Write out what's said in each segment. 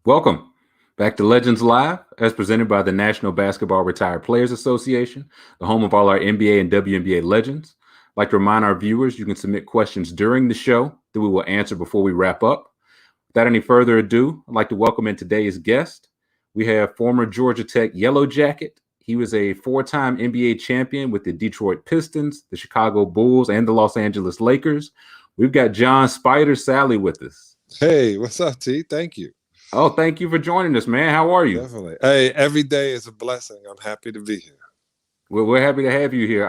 Welcome back to Legends Live, as presented by the National Basketball Retired Players Association, the home of all our NBA and WNBA legends. I'd like to remind our viewers you can submit questions during the show that we will answer before we wrap up. Without any further ado, I'd like to welcome in today's guest. We have former Georgia Tech Yellow Jacket. He was a four-time NBA champion with the Detroit Pistons, the Chicago Bulls, and the Los Angeles Lakers. We've got John Spider Salley with us. Hey, what's up, T? Thank you. Oh, thank you for joining us, man. How are you? Definitely. Hey, every day is a blessing. I'm happy to be here. Well, we're happy to have you here.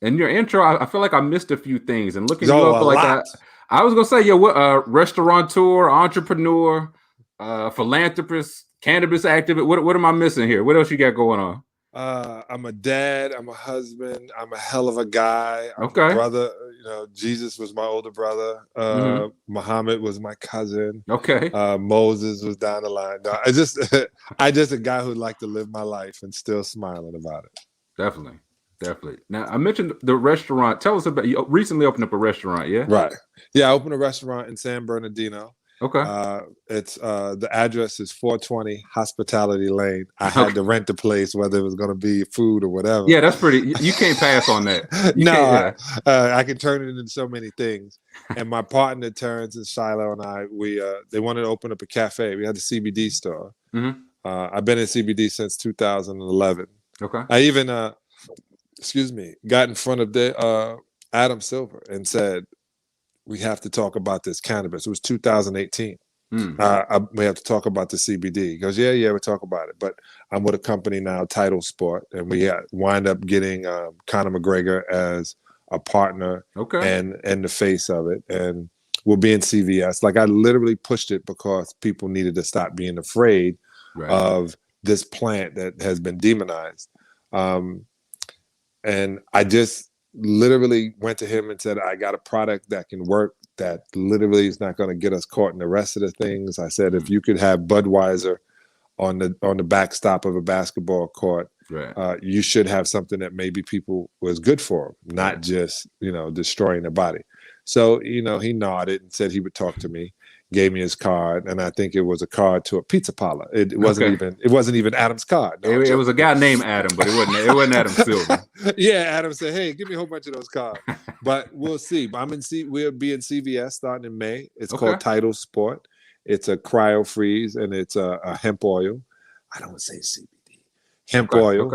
In your intro, I feel like I missed a few things. And looking you up, I was gonna say, what restaurateur, entrepreneur, philanthropist, cannabis activist. What am I missing here? What else you got going on? I'm a dad. I'm a husband. I'm a hell of a guy. I'm Okay. a brother. You know, Jesus was my older brother. Muhammad was my cousin. Okay. Moses was down the line. No, I just a guy who liked to live my life and still smiling about it. Definitely. Now, I mentioned the restaurant. Tell us about, you recently opened up a restaurant, yeah? Right. Yeah, I opened a restaurant in San Bernardino. Okay. It's the address is 420 Hospitality Lane. I had to rent the place, whether it was going to be food or whatever. Yeah, that's pretty. You can't pass on that. I can turn it into so many things. And my partner Terrence and Shiloh and I, they wanted to open up a cafe. We had the CBD store. I've been in CBD since 2011. Okay. I even, got in front of Adam Silver and said, we have to talk about this cannabis. It was 2018. We have to talk about the CBD. He goes, yeah, we'll talk about it. But I'm with a company now, Title Sport, and we wind up getting Conor McGregor as a partner and the face of it. And we'll be in CVS. Like, I literally pushed it because people needed to stop being afraid of this plant that has been demonized. And I just literally went to him and said, I got a product that can work, that literally is not going to get us caught in the rest of the things. I said, if you could have Budweiser on the backstop of a basketball court, you should have something that maybe people was good for them, not just, destroying the body. So, he nodded and said he would talk to me, gave me his card, and I think it was a card to a pizza parlor. It wasn't even Adam's card. No, it was a guy named Adam, but it wasn't Adam Silver. Yeah, Adam said, "Hey, give me a whole bunch of those cards." But we'll see. But we'll be in CVS starting in May. It's called Title Sport. It's a cryo freeze and it's a hemp oil. I don't say CBD. Hemp oil.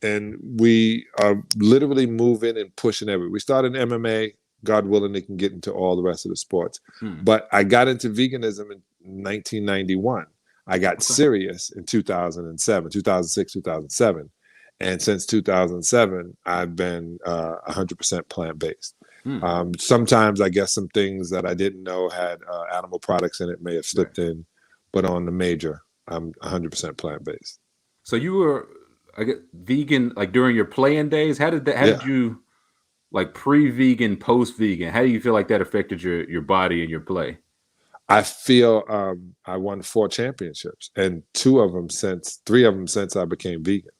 And we are literally moving and pushing everything. We started in MMA. God willing, they can get into all the rest of the sports. But I got into veganism in 1991. I got serious in 2006, 2007. And since 2007, I've been 100% plant-based. Sometimes I guess some things that I didn't know had animal products in it may have slipped in, but on the major, I'm 100% plant-based. So you were, I guess, vegan like during your playing days? How did you, like, pre-vegan, post-vegan, how do you feel like that affected your body and your play? I feel I won 4 championships, and 3 of them since I became vegan.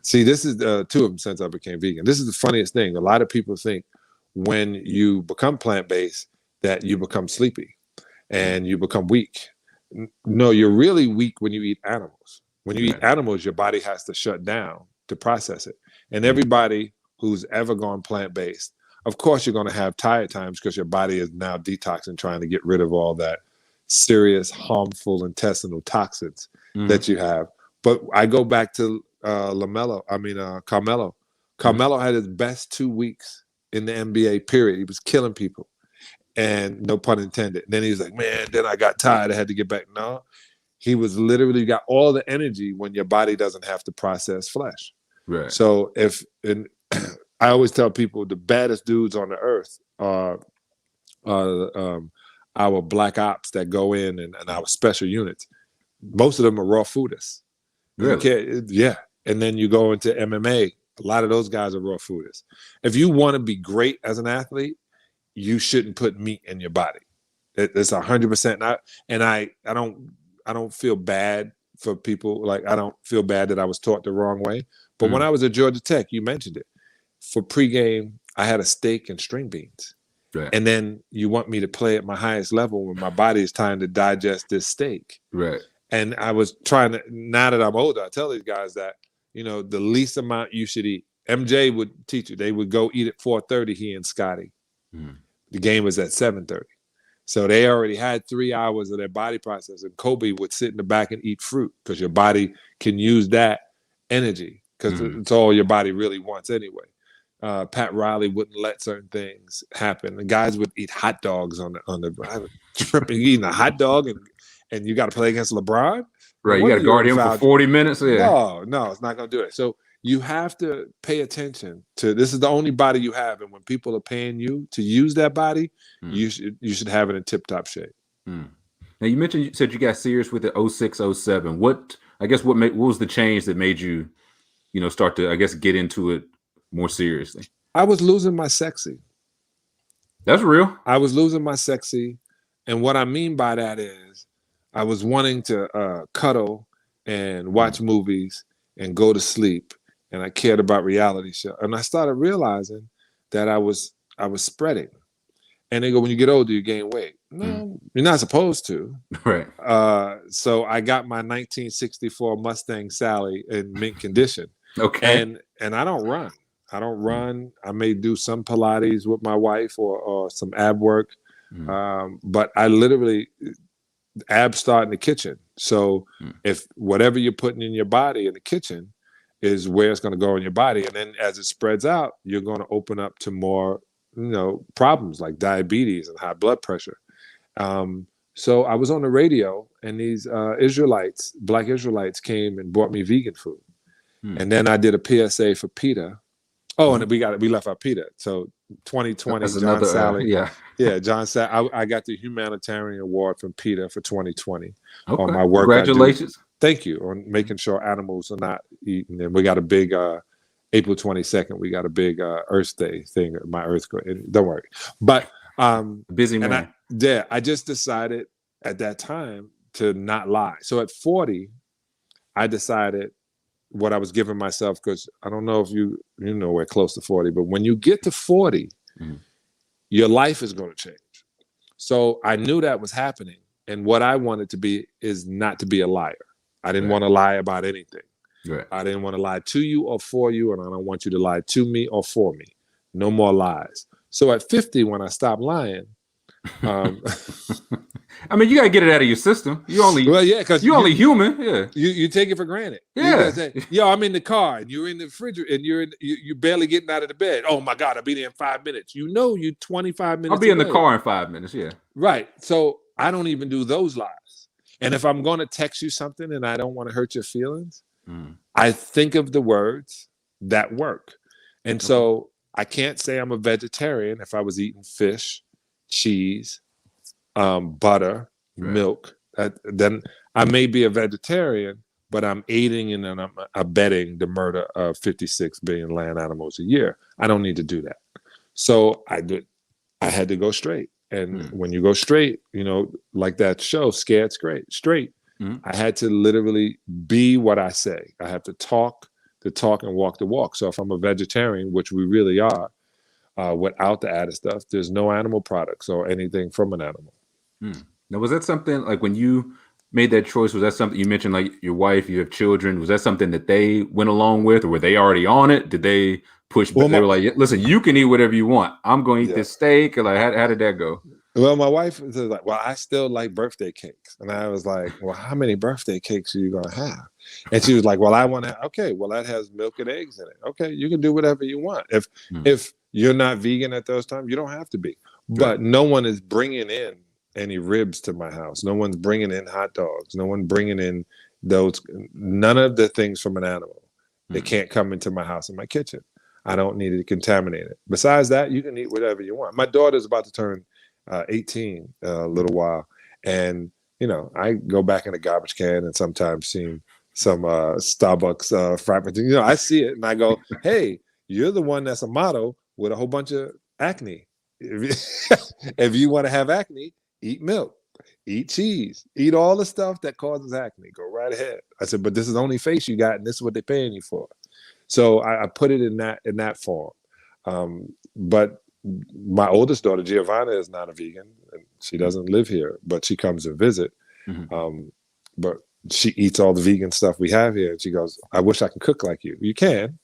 See, this is 2 of them since I became vegan. This is the funniest thing. A lot of people think when you become plant-based that you become sleepy and you become weak. No, you're really weak when you eat animals. When you eat animals, your body has to shut down to process it. And everybody who's ever gone plant-based, of course you're going to have tired times because your body is now detoxing, trying to get rid of all that serious, harmful intestinal toxins that you have. But I go back to Carmelo. Carmelo had his best 2 weeks in the NBA, period. He was killing people. And no pun intended. And then he was like, man, then I got tired. I had to get back. No, he was literally got all the energy when your body doesn't have to process flesh. Right. So I always tell people the baddest dudes on the earth are our black ops that go in and our special units. Most of them are raw foodists. Really? Yeah. And then you go into MMA, a lot of those guys are raw foodists. If you want to be great as an athlete, you shouldn't put meat in your body. It's 100%. And I don't feel bad for people. Like, I don't feel bad that I was taught the wrong way. But when I was at Georgia Tech, you mentioned it. For pregame, I had a steak and string beans. Right. And then you want me to play at my highest level when my body is trying to digest this steak. Right. And I was trying to, now that I'm older, I tell these guys that, the least amount you should eat. MJ would teach you. They would go eat at 4:30, he and Scotty. Mm. The game was at 7:30. So they already had 3 hours of their body process. And Kobe would sit in the back and eat fruit because your body can use that energy because it's all your body really wants anyway. Pat Riley wouldn't let certain things happen. The guys would eat hot dogs on the tripping, eating a hot dog, and you got to play against LeBron. Right, you got to guard him for 40 minutes. Yeah. No, it's not going to do it. So you have to pay attention to, this is the only body you have, and when people are paying you to use that body, you should have it in tip-top shape. Now you said you got serious with it 06, 07. What was the change that made you, start to, I guess, get into it more seriously? I was losing my sexy. That's real. I was losing my sexy. And what I mean by that is I was wanting to cuddle and watch movies and go to sleep. And I cared about reality show. And I started realizing that I was spreading. And they go, when you get older, you gain weight. No, you're not supposed to. Right. So I got my 1964 Mustang Salley in mint condition. Okay. And I don't run. I may do some Pilates with my wife or some ab work. But I literally, abs start in the kitchen. So if whatever you're putting in your body in the kitchen is where it's going to go in your body. And then as it spreads out, you're going to open up to more, problems like diabetes and high blood pressure. So I was on the radio and these Black Israelites came and brought me vegan food. And then I did a PSA for PETA. Oh, and we left out PETA. So 2020, John Salley. John Salley. I got the humanitarian award from PETA for 2020 on my work. Congratulations. Thank you on making sure animals are not eaten. And we got a big April 22nd. We got a big Earth Day thing. My Earth. Don't worry. But busy man. I just decided at that time to not lie. So at 40, I decided what I was giving myself, because I don't know if you know we're close to 40, but when you get to 40, your life is going to change. So I knew that was happening. And what I wanted to be is not to be a liar. I didn't want to lie about anything. Right. I didn't want to lie to you or for you, and I don't want you to lie to me or for me. No more lies. So at 50, when I stopped lying, I mean, you gotta get it out of your system. Because you're only human. Yeah, you take it for granted. Yeah, yo, I'm in the car and you're in the refrigerator and you're barely getting out of the bed. Oh my God, I'll be there in 5 minutes. You 25 minutes. I'll be in the car in 5 minutes. Yeah, right. So I don't even do those lies. And if I'm going to text you something and I don't want to hurt your feelings, I think of the words that work. And so I can't say I'm a vegetarian if I was eating fish, cheese, butter, milk. Then I may be a vegetarian, but I'm aiding and I'm abetting the murder of 56 billion land animals a year. I don't need to do that. So I had to go straight. And when you go straight, like that show, Scared Straight, I had to literally be what I say. I have to talk and walk the walk. So if I'm a vegetarian, which we really are, without the added stuff, there's no animal products or anything from an animal. Now, was that something, like when you made that choice, was that something you mentioned, like your wife, you have children, was that something that they went along with, or were they already on it? Did they push? They were like, listen, you can eat whatever you want. I'm going to eat this steak. Or like, how did that go? Well, my wife was like, well, I still like birthday cakes. And I was like, well, how many birthday cakes are you going to have? And she was like, well, I want to, okay, well, that has milk and eggs in it. Okay, you can do whatever you want. If you're not vegan at those times, you don't have to be. But no one is bringing in any ribs to my house. No one's bringing in hot dogs. No one bringing in none of the things from an animal. They can't come into my house and my kitchen. I don't need to contaminate it. Besides that, you can eat whatever you want. My daughter's about to turn 18 a little while. And, I go back in the garbage can and sometimes see some Starbucks frappuccino. I see it and I go, hey, you're the one that's a model with a whole bunch of acne. If you want to have acne, eat milk, eat cheese, eat all the stuff that causes acne. Go right ahead. I said, but this is the only face you got and this is what they're paying you for. So I put it in that form. But my oldest daughter, Giovanna, is not a vegan. And she doesn't live here, but she comes to visit. But she eats all the vegan stuff we have here. And she goes, I wish I could cook like you. You can.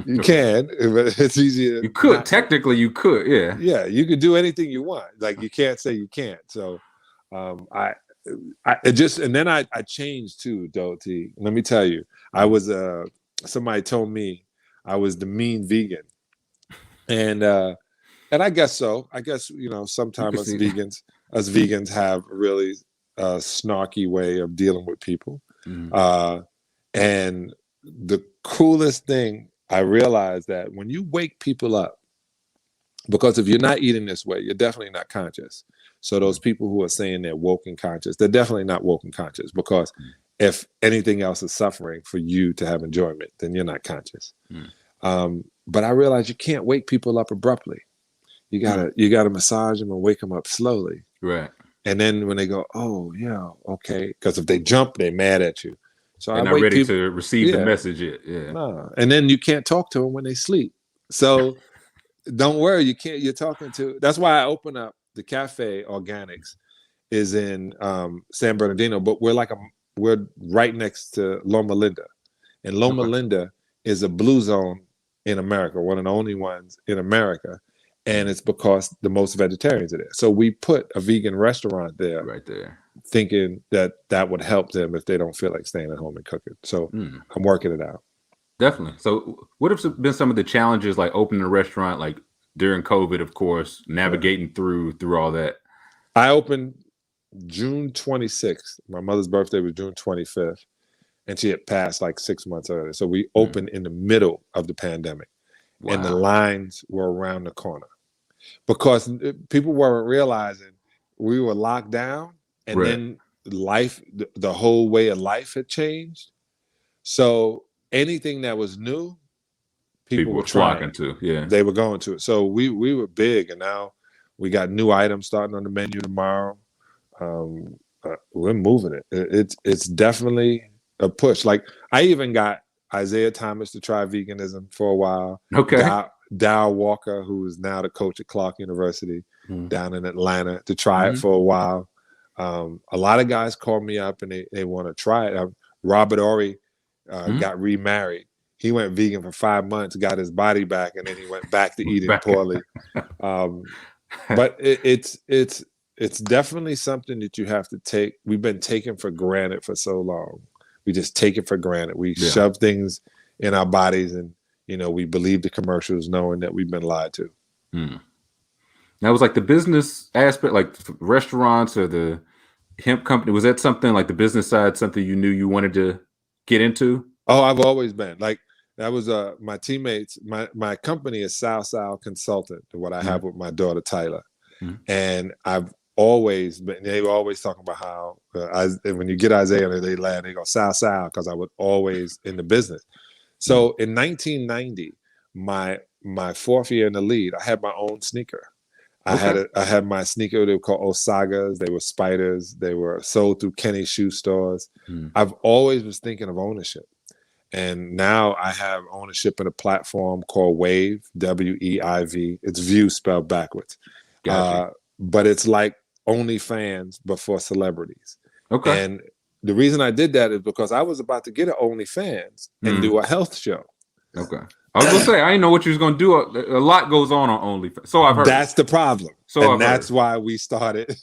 You can, but it's easier. You could. Technically, you could. Yeah. Yeah, you could do anything you want. Like, you can't say you can't. So I changed too, though, T. Let me tell you, I was somebody told me I was the mean vegan. And I guess so. I guess, sometimes us vegans have a really snarky way of dealing with people. And the coolest thing I realized that when you wake people up, because if you're not eating this way, you're definitely not conscious. So those people who are saying they're woke and conscious, they're definitely not woke and conscious, because if anything else is suffering for you to have enjoyment, then you're not conscious. But I realized you can't wake people up abruptly. You gotta massage them and wake them up slowly. Right. And then when they go, oh yeah, okay, because if they jump, they're mad at you. So they're not ready to receive the message yet. Yeah. No. And then you can't talk to them when they sleep. So don't worry, you can't. You're talking to. That's why I open up the Cafe Organics is in San Bernardino, but we're right next to Loma Linda, and Loma Linda is a blue zone in America, one of the only ones in America, and it's because the most vegetarians are there. So we put a vegan restaurant there, right there, thinking that would help them if they don't feel like staying at home and cooking. So I'm working it out. Definitely. So what have been some of the challenges, like opening a restaurant, like during COVID, of course, navigating through all that? I opened June 26th. My mother's birthday was June 25th, and she had passed like 6 months earlier. So we opened in the middle of the pandemic, and the lines were around the corner because people weren't realizing we were locked down, and then life, the whole way of life had changed. So anything that was new, people were flocking to. Yeah, they were going to it. So we were big, and now we got new items starting on the menu tomorrow. We're moving it. It's definitely a push. Like, I even got Isaiah Thomas to try veganism for a while. Okay. Dow Walker, who is now the coach at Clark University down in Atlanta, to try it for a while. A lot of guys call me up and they want to try it. Robert Ory got remarried. He went vegan for 5 months, got his body back, and then he went back to eating poorly. But it's definitely something that you have to take. We've been taken for granted for so long. We just take it for granted. We shove things in our bodies, and we believe the commercials, knowing that we've been lied to. Now, was like the business aspect, like restaurants or the hemp company, was that something like the business side, something you knew you wanted to get into? Oh, I've always been like, that was my teammates. My company is Sal Consultant, what I have with my daughter Tyler, and I've always been. They were always talking about how when you get Isaiah, they laugh. They go Sal, because I was always in the business. So in 1990, my 4th year in the lead, I had my own sneaker. I had my sneaker. They were called Osagas. They were spiders. They were sold through Kenny shoe stores. I've always was thinking of ownership. And now I have ownership in a platform called Wave, WEIV. It's View spelled backwards. Gotcha. But it's like OnlyFans, but for celebrities. Okay. And the reason I did that is because I was about to get an OnlyFans and do a health show. Okay. I was gonna say, I didn't know what you was gonna do. A lot goes on OnlyFans. So I've heard. That's the problem. So that's why we started.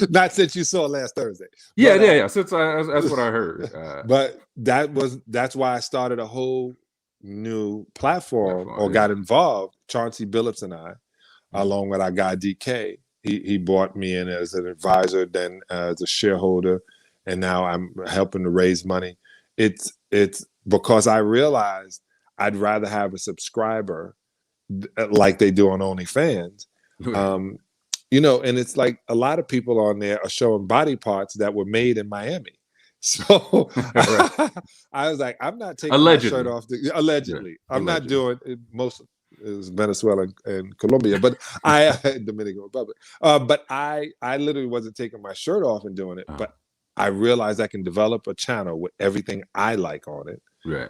Not since you saw it last Thursday. Yeah. Since that's what I heard. But that's why I started a whole new platform or got involved. Chauncey Billups and I, along with our guy DK, he brought me in as an advisor, then as a shareholder, and now I'm helping to raise money. It's because I realized I'd rather have a subscriber like they do on OnlyFans. And it's like a lot of people on there are showing body parts that were made in Miami. So I was like, I'm not taking my shirt off. Allegedly. I'm not doing it. Most is Venezuela and Colombia, but Dominican Republic. But I literally wasn't taking my shirt off and doing it. But I realized I can develop a channel with everything I like on it,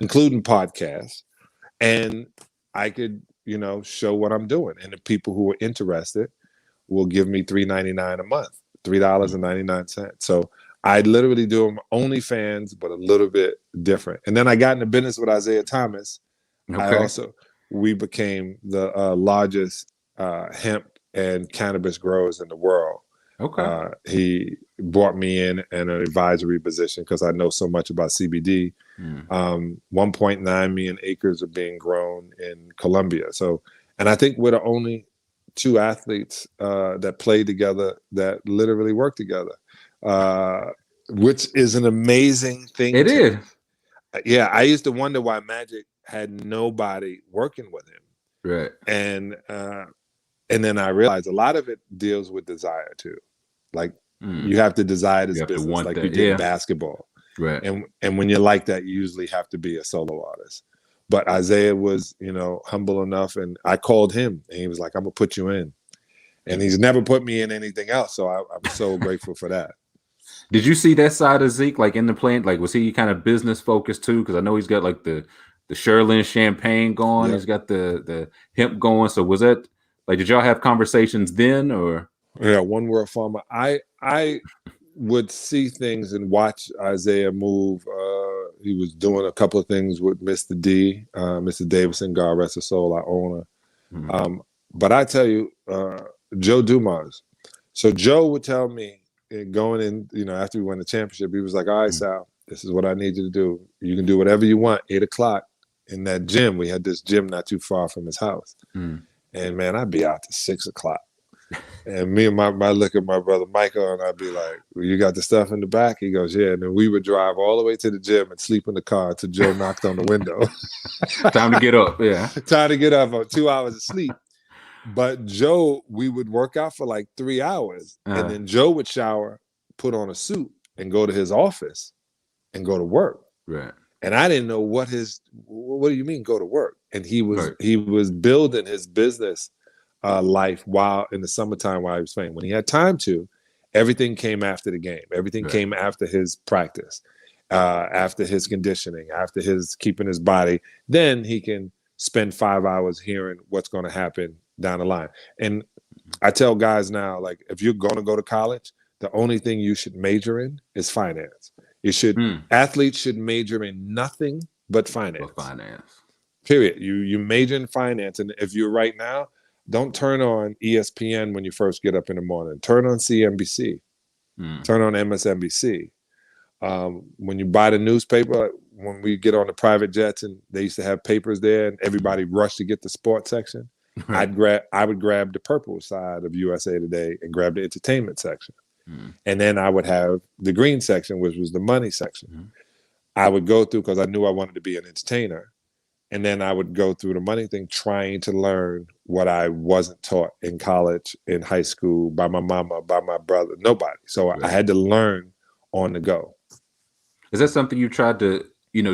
including podcasts. And I could, show what I'm doing. And the people who are interested will give me $3.99 a month, $3.99. So I literally do OnlyFans, but a little bit different. And then I got into business with Isaiah Thomas. We became the largest hemp and cannabis growers in the world. He brought me in an advisory position because I know so much about CBD. 1.9 million acres are being grown in Colombia. So, and I think we're the only two athletes that play together that literally work together, which is an amazing thing. It is. Yeah, I used to wonder why Magic had nobody working with him. Right. And then I realized a lot of it deals with desire too. Like you have to desire this business like you did basketball. Right. And when you're like that, you usually have to be a solo artist. But Isaiah was, humble enough, and I called him and he was like, I'm gonna put you in. And he's never put me in anything else. So I'm so grateful for that. Did you see that side of Zeke, like in the plant? Like, was he kind of business focused too? Because I know he's got like the Sherlin champagne going. Yep. He's got the hemp going. So was that like, did y'all have conversations then, or? Yeah, One World Farmer. I would see things and watch Isaiah move. He was doing a couple of things with Mr. D, Mr. Davidson, God rest his soul, our owner. But I tell you, Joe Dumas. So Joe would tell me going in, after we won the championship, he was like, all right, Sal, this is what I need you to do. You can do whatever you want, 8 o'clock in that gym. We had this gym not too far from his house. And man, I'd be out to 6 o'clock. And me and my look at my brother Michael, and I'd be like, well, you got the stuff in the back? He goes, yeah. And then we would drive all the way to the gym and sleep in the car till Joe knocked on the window. Time to get up, yeah. Time to get up on 2 hours of sleep. But Joe, we would work out for like 3 hours. And then Joe would shower, put on a suit, and go to his office and go to work. Right. And I didn't know what do you mean go to work? And he was building his business life while in the summertime while he was playing. When he had time to, everything came after the game. Everything came after his practice, after his conditioning, after his keeping his body. Then he can spend 5 hours hearing what's going to happen down the line. And I tell guys now, like, if you're going to go to college, the only thing you should major in is finance. You should athletes should major in nothing but finance. Period. You major in finance, and if you're right now, don't turn on ESPN when you first get up in the morning. Turn on CNBC. Turn on MSNBC. When you buy the newspaper, when we get on the private jets and they used to have papers there and everybody rushed to get the sports section, I would grab the purple side of USA Today and grab the entertainment section. And then I would have the green section, which was the money section. I would go through because I knew I wanted to be an entertainer. And then I would go through the money thing, trying to learn what I wasn't taught in college, in high school, by my mama, by my brother, nobody. So I had to learn on the go. Is that something you tried to,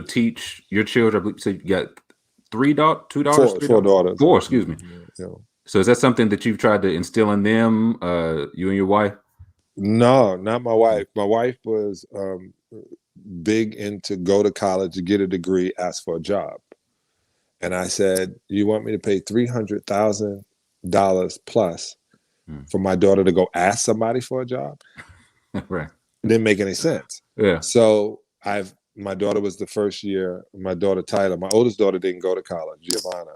teach your children? I believe you said you got two daughters? Four daughters. Four, excuse me. Yeah. So is that something that you've tried to instill in them, you and your wife? No, not my wife. My wife was big into go to college to get a degree, ask for a job. And I said, you want me to pay $300,000 plus for my daughter to go ask somebody for a job? Right. It didn't make any sense. Yeah. So my daughter was the first year, my daughter Tyler, my oldest daughter didn't go to college, Giovanna.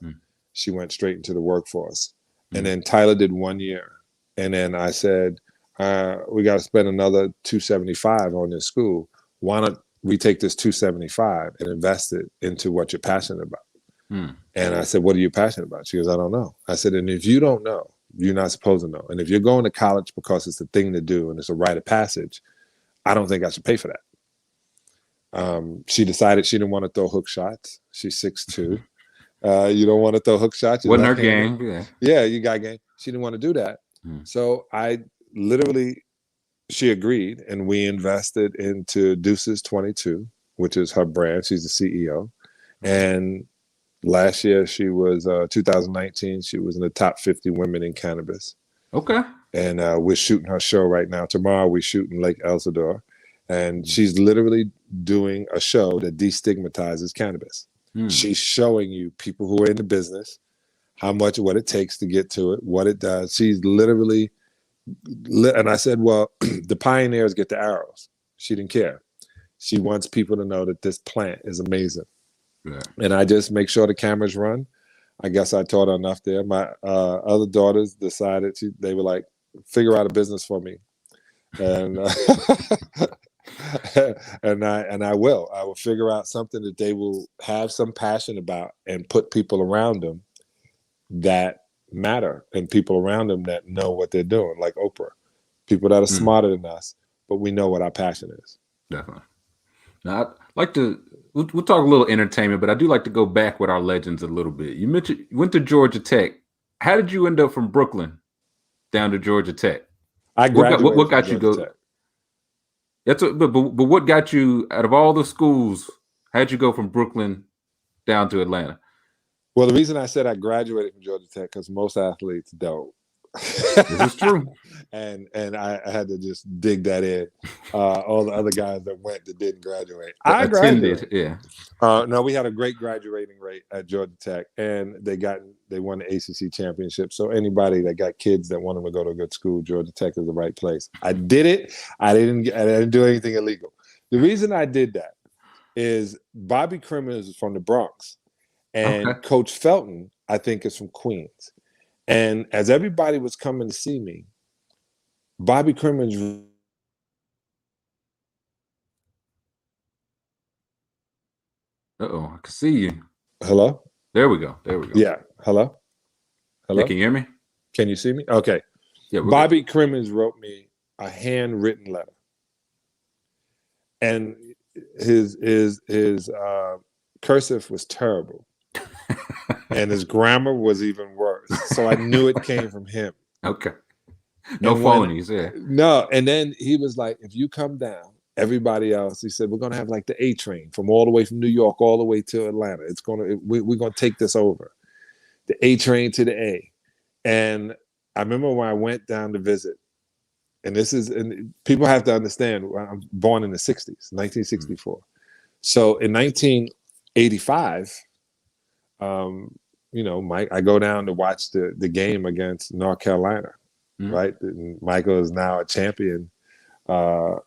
She went straight into the workforce. And then Tyler did 1 year. And then I said, we got to spend another $275 on this school. Why don't we take this $275 and invest it into what you're passionate about? And I said, what are you passionate about? She goes, I don't know. I said, and if you don't know, you're not supposed to know. And if you're going to college because it's the thing to do and it's a rite of passage, I don't think I should pay for that. She decided she didn't want to throw hook shots. She's 6'2". You don't want to throw hook shots. Wasn't her game. Yeah, you got game. She didn't want to do that. So she agreed, and we invested into Deuces 22, which is her brand. She's the CEO. And last year, she was 2019. She was in the top 50 women in cannabis. Okay. And we're shooting her show right now. Tomorrow, we're shooting Lake Elsinore, and she's literally doing a show that destigmatizes cannabis. She's showing you people who are in the business what it takes to get to it, what it does. She's literally, and I said, well, the pioneers get the arrows. She didn't care. She wants people to know that this plant is amazing. Yeah. And I just make sure the cameras run. I guess I taught her enough there. My other daughters decided they were like, figure out a business for me. And and I will figure out something that they will have some passion about and put people around them that matter and people around them that know what they're doing, like Oprah. People that are smarter than us, but we know what our passion is. Definitely. Now, I'd like to, we'll talk a little entertainment, but I do like to go back with our legends a little bit. You mentioned you went to Georgia Tech. How did you end up from Brooklyn down to Georgia Tech? I graduated what got from you Georgia go? Tech. That's but what got you out of all the schools? How'd you go from Brooklyn down to Atlanta? Well, the reason I said I graduated from Georgia Tech because most athletes don't. This is true. and I had to just dig that in. All the other guys that went that didn't graduate. I graduated. Yeah. No, we had a great graduating rate at Georgia Tech, and they won the ACC championship. So anybody that got kids that want them to go to a good school, Georgia Tech is the right place. I did it. I didn't do anything illegal. The reason I did that is Bobby Crimmins is from the Bronx, and Coach Felton, I think, is from Queens. And as everybody was coming to see me, Bobby Crimmins. I can see you. Hello? There we go. Yeah. Hello? Yeah, can you hear me? Can you see me? Okay. Yeah. Bobby Crimmins wrote me a handwritten letter. And his cursive was terrible. And his grammar was even worse. So I knew it came from him. Okay. No phonies, yeah. No. And then he was like, if you come down, everybody else, he said, we're going to have like the A train from all the way from New York all the way to Atlanta. We're going to take this over. The A train to the A. And I remember when I went down to visit, and people have to understand, I'm born in the 60s, 1964. So in 1985, I go down to watch the game against North Carolina, right? And Michael is now a champion. I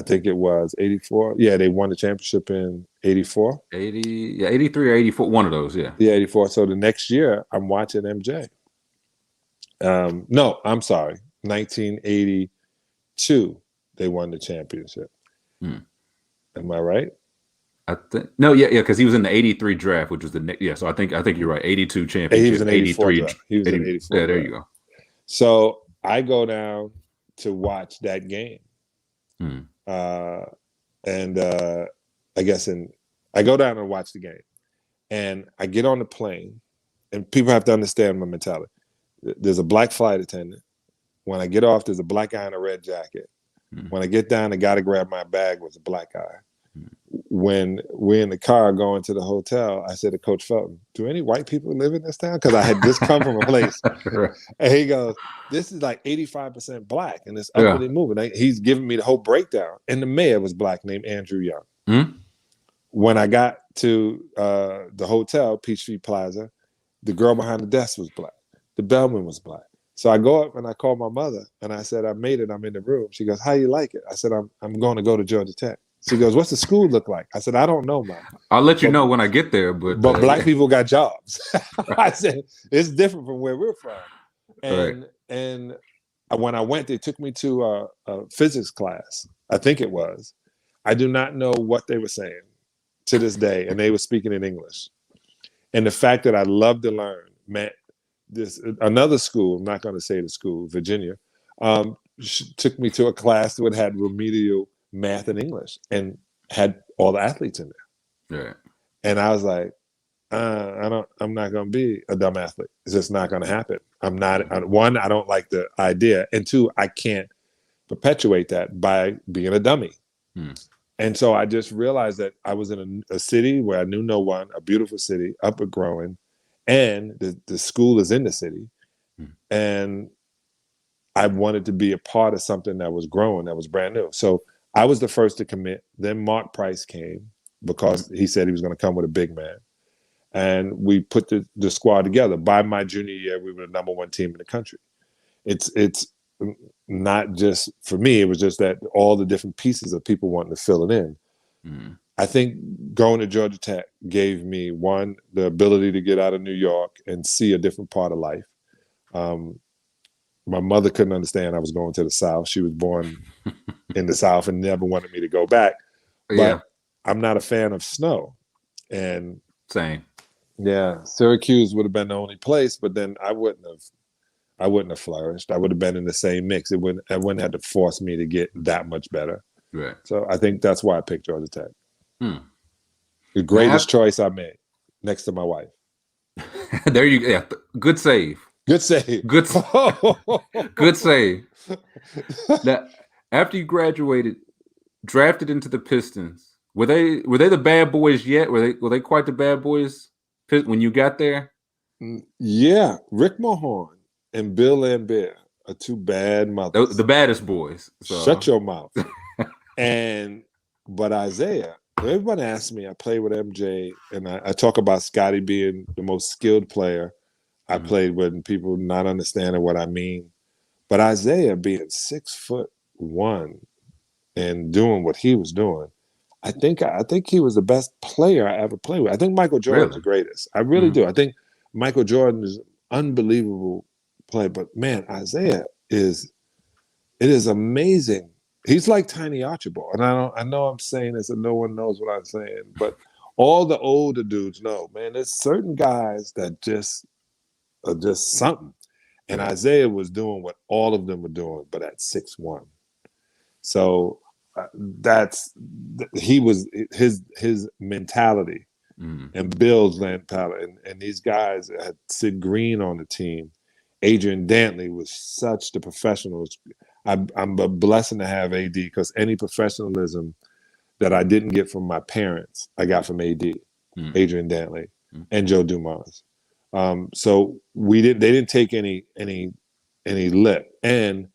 think it was 84. Yeah, they won the championship in 84. 83 or 84, one of those, yeah. Yeah, 84. So the next year, I'm watching MJ. No, I'm sorry. 1982, they won the championship. Am I right? I think because he was in the 83 draft, which was the next. Yeah, so I think you're right. 82 championship. He was in 83. He was in 84. Yeah, there you go. So I go down to watch that game, I go down and watch the game, and I get on the plane, and people have to understand my mentality. There's a black flight attendant. When I get off, there's a black guy in a red jacket. When I get down, the guy to grab my bag was a black guy. When we're in the car going to the hotel, I said to Coach Felton, do any white people live in this town? Because I had just come from a place. And he goes, this is like 85% black, and it's upwardly moving. He's giving me the whole breakdown. And the mayor was black, named Andrew Young. When I got to the hotel, Peachtree Plaza, the girl behind the desk was black. The bellman was black. So I go up and I call my mother, and I said, I made it. I'm in the room. She goes, how you like it? I said, I'm going to go to Georgia Tech. She goes, what's the school look like? I said, I don't know, Mom. I'll let you know when I get there. But black people got jobs. I said, it's different from where we're from. And when I went, they took me to a physics class. I think it was. I do not know what they were saying to this day. And they were speaking in English. And the fact that I love to learn meant another school, I'm not going to say the school, Virginia, took me to a class that had remedial math and English and had all the athletes in there. Yeah. And I was like, I'm not going to be a dumb athlete. It's just not going to happen. I'm not, one, I don't like the idea. And two, I can't perpetuate that by being a dummy. And so I just realized that I was in a city where I knew no one, a beautiful city, up and growing, and the school is in the city. And I wanted to be a part of something that was growing, that was brand new. So I was the first to commit. Then Mark Price came because he said he was going to come with a big man. and we put the squad together. By my junior year, we were the number 1 team in the country. It's not just for me. It was just that all the different pieces of people wanting to fill it in. I think going to Georgia Tech gave me, one, the ability to get out of New York and see a different part of life. My mother couldn't understand I was going to the South. She was born in the South and never wanted me to go back. But I'm not a fan of snow. And same. Yeah, Syracuse would have been the only place, but then I wouldn't have flourished. I would have been in the same mix. It wouldn't have to force me to get that much better. Right. So I think that's why I picked Georgia Tech. The greatest choice I made, next to my wife. There you go. Yeah. Good save. Good save. Good save. Now, after you graduated, drafted into the Pistons, were they the bad boys yet? Were they quite the bad boys when you got there? Yeah, Rick Mahorn and Bill Lambert are 2 bad mothers. The baddest boys. So. Shut your mouth. But Isaiah, everybody asks me, I play with MJ, and I talk about Scotty being the most skilled player I played with, and people not understanding what I mean. But Isaiah being 6'1" and doing what he was doing, I think he was the best player I ever played with. I think Michael Jordan's the greatest. I really do. I think Michael Jordan is an unbelievable player, but man, Isaiah it is amazing. He's like Tiny Archibald, and I know I'm saying this and no one knows what I'm saying, but all the older dudes know, man, there's certain guys that just are just something. And Isaiah was doing what all of them were doing, but at 6'1". So his mentality and Bill's mentality, and these guys had Sid Green on the team. Adrian Dantley was such the professionals. I'm a blessing to have AD, because any professionalism that I didn't get from my parents, I got from AD, Adrian Dantley, and Joe Dumars. So they didn't take any lip, and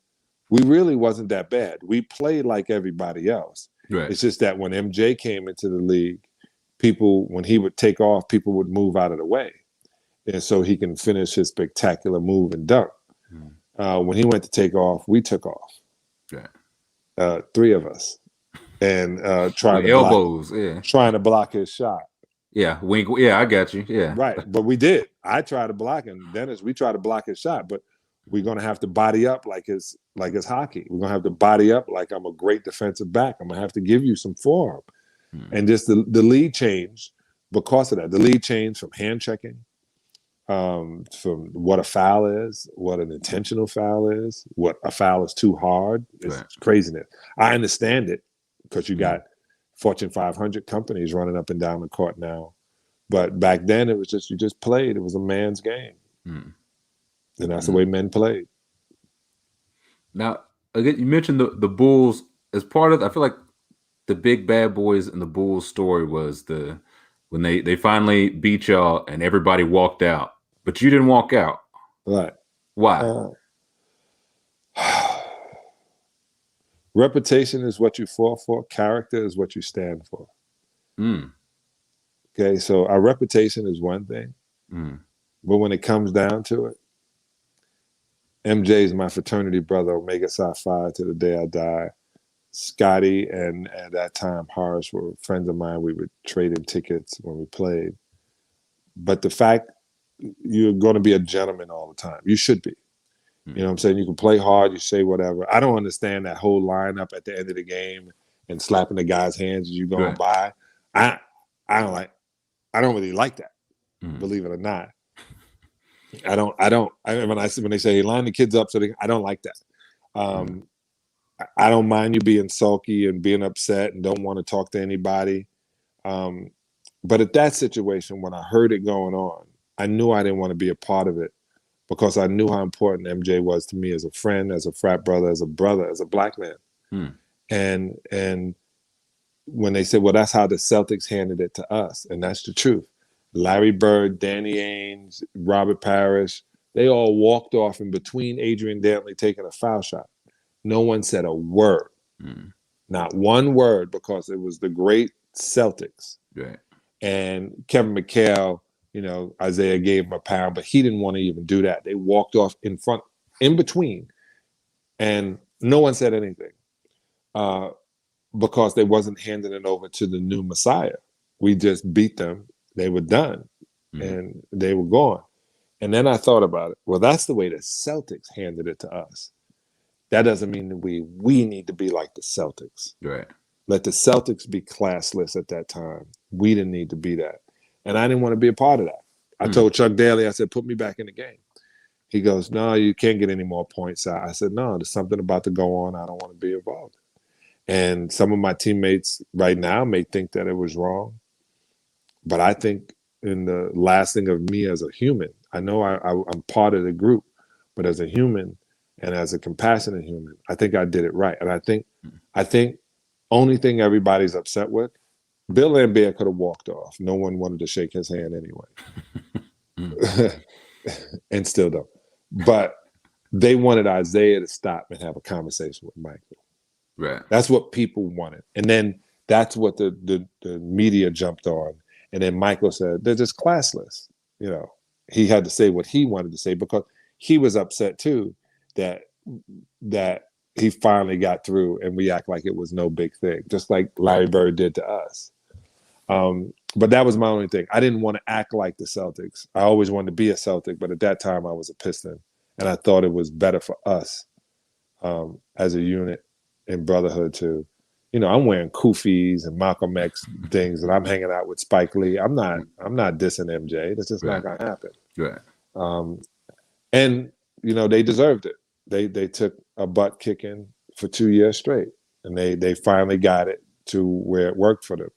we really wasn't that bad. We played like everybody else. Right. It's just that when MJ came into the league, when he would take off, people would move out of the way, and so he can finish his spectacular move and dunk. When he went to take off, we took off. Right. 3 of us, and trying to block his shot. Yeah, wink. Yeah, I got you. Yeah, right. But we did. I tried to block him. Dennis, we tried to block his shot, but we're gonna have to body up like it's hockey. We're gonna have to body up like I'm a great defensive back. I'm gonna have to give you some forearm, and just the lead changed because of that. The lead changed from hand checking, from what a foul is, what an intentional foul is, what a foul is too hard. It's craziness. I understand it because you got Fortune 500 companies running up and down the court now. But back then it was just, you just played. It was a man's game. And that's the way men played. Now, again, you mentioned the Bulls as part of, I feel like the big bad boys in the Bulls story was when they finally beat y'all and everybody walked out, but you didn't walk out. Right. Why? Reputation is what you fought for. Character is what you stand for. Okay, so our reputation is one thing, but when it comes down to it, MJ is my fraternity brother, Omega Psi Phi, to the day I die. Scotty and at that time Horace were friends of mine. We would trade in tickets when we played. But the fact you're going to be a gentleman all the time, you should be. You know what I'm saying? You can play hard, you say whatever. I don't understand that whole lineup at the end of the game and slapping the guy's hands as you going by. I don't really like that, believe it or not. When they say, hey, line the kids up, I don't like that. I don't mind you being sulky and being upset and don't want to talk to anybody. But at that situation, when I heard it going on, I knew I didn't want to be a part of it, because I knew how important MJ was to me as a friend, as a frat brother, as a black man. And when they said, well, that's how the Celtics handed it to us, and that's the truth. Larry Bird, Danny Ainge, Robert Parrish, they all walked off in between Adrian Dantley taking a foul shot. No one said a word. Not one word, because it was the great Celtics. Right. And Kevin McHale, Isaiah gave him a pound, but he didn't want to even do that. They walked off in between, and no one said anything because they wasn't handing it over to the new Messiah. We just beat them. They were done, and they were gone. And then I thought about it. Well, that's the way the Celtics handed it to us. That doesn't mean that we need to be like the Celtics. Right. Let the Celtics be classless at that time. We didn't need to be that. And I didn't want to be a part of that. I told Chuck Daly, I said, put me back in the game. He goes, no, you can't get any more points. I said, no, there's something about to go on. I don't want to be involved. And some of my teammates right now may think that it was wrong. But I think in the lasting of me as a human, I know I'm part of the group, but as a human and as a compassionate human, I think I did it right. And I think only thing everybody's upset with, Bill Lambert could have walked off. No one wanted to shake his hand anyway. And still don't. But they wanted Isaiah to stop and have a conversation with Michael. Right. That's what people wanted. And then that's what the media jumped on. And then Michael said, they're just classless. He had to say what he wanted to say because he was upset too that he finally got through and we act like it was no big thing, just like Larry Bird did to us. But that was my only thing. I didn't want to act like the Celtics. I always wanted to be a Celtic, but at that time I was a Piston. And I thought it was better for us as a unit in brotherhood to, I'm wearing Kufis and Malcolm X things and I'm hanging out with Spike Lee. I'm not dissing MJ. That's just not going to happen. Right. And, they deserved it. They took a butt kicking for 2 years straight and they finally got it to where it worked for them.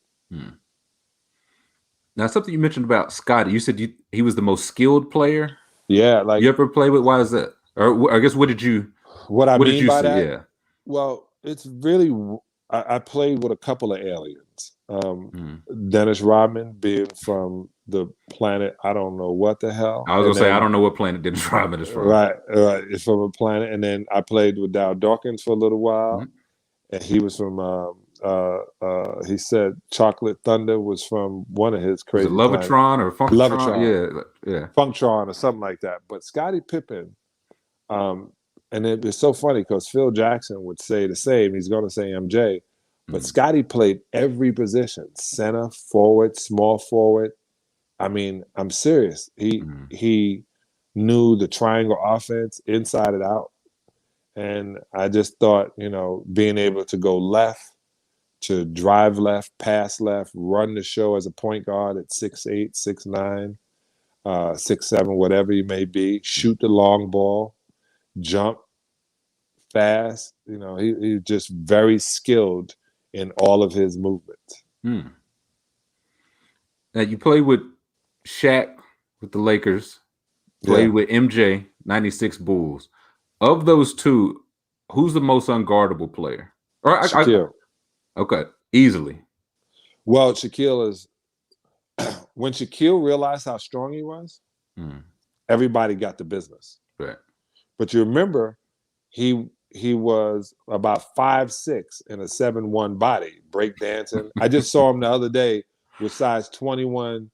Now, something you mentioned about Scotty, you said he was the most skilled player. Yeah, like you ever play with. Why is that? Or I guess what did you mean by see? that? Yeah. Well, it's really I played with a couple of aliens. Dennis Rodman being from the planet I don't know what the hell. I was gonna say I don't know what planet Dennis Rodman is from. Right, it's from a planet. And then I played with Dow Dawkins for a little while, and he was from. He said Chocolate Thunder was from one of his crazy. Was it Levitron or Funktron? Levitron. Yeah, Funktron or something like that. But Scottie Pippen, and it was so funny because Phil Jackson would say the same. He's going to say MJ, but Scottie played every position: center, forward, small forward. I mean, I'm serious. He knew the triangle offense inside and out, and I just thought, being able to go left, to drive left, pass left, run the show as a point guard at 6'8", 6'9", 6'7", whatever you may be, shoot the long ball, jump fast. He's just very skilled in all of his movements. Now you play with Shaq with the Lakers, play with MJ, 96 Bulls. Of those two, who's the most unguardable player? Or Shaquille. Okay, easily. Well, Shaquille is when Shaquille realized how strong he was, everybody got the business. Right. But you remember, he was about 5'6" in a 7'1" body, breakdancing. I just saw him the other day with size 21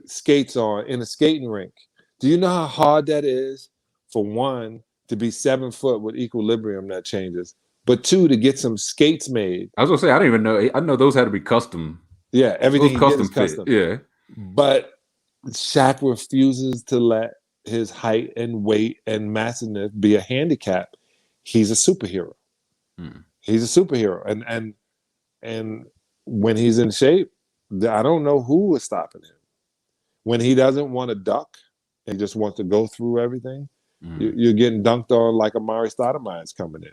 skates on in a skating rink. Do you know how hard that is for one to be 7 foot with equilibrium that changes? But two, to get some skates made. I was gonna say I don't even know. I know those had to be custom. Yeah, everything custom fit. Custom. Yeah, but Shaq refuses to let his height and weight and massiveness be a handicap. He's a superhero. He's a superhero, and when he's in shape, I don't know who is stopping him. When he doesn't want to duck, he just wants to go through everything. You're getting dunked on like Amari Stoudemire is coming in.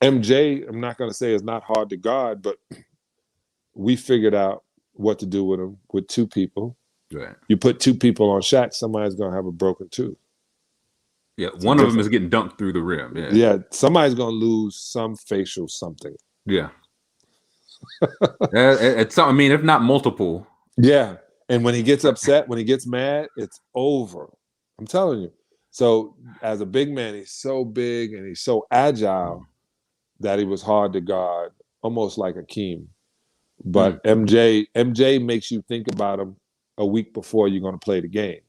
MJ, I'm not going to say is not hard to guard, but we figured out what to do with him with two people. Right. You put two people on Shaq, somebody's going to have a broken tooth. Yeah, one of them is getting dunked through the rim. Yeah, somebody's going to lose some facial something. Yeah. If not multiple. Yeah, and when he gets upset, when he gets mad, it's over. I'm telling you. So as a big man, he's so big and he's so agile that he was hard to guard, almost like Akeem. But MJ makes you think about him a week before you're going to play the game.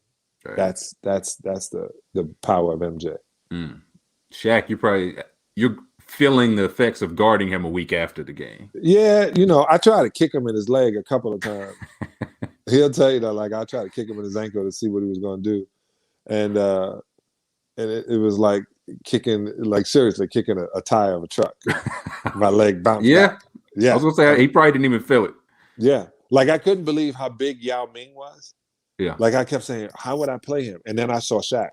Right. That's the power of MJ. Shaq, you're feeling the effects of guarding him a week after the game. Yeah, I tried to kick him in his leg a couple of times. He'll tell you that, like, I tried to kick him in his ankle to see what he was going to do, and it was like seriously kicking a tire of a truck. My leg bounced back. Yeah, I was gonna say he probably didn't even feel it. Yeah, like I couldn't believe how big Yao Ming was. Yeah, like I kept saying, how would I play him? And then I saw Shaq,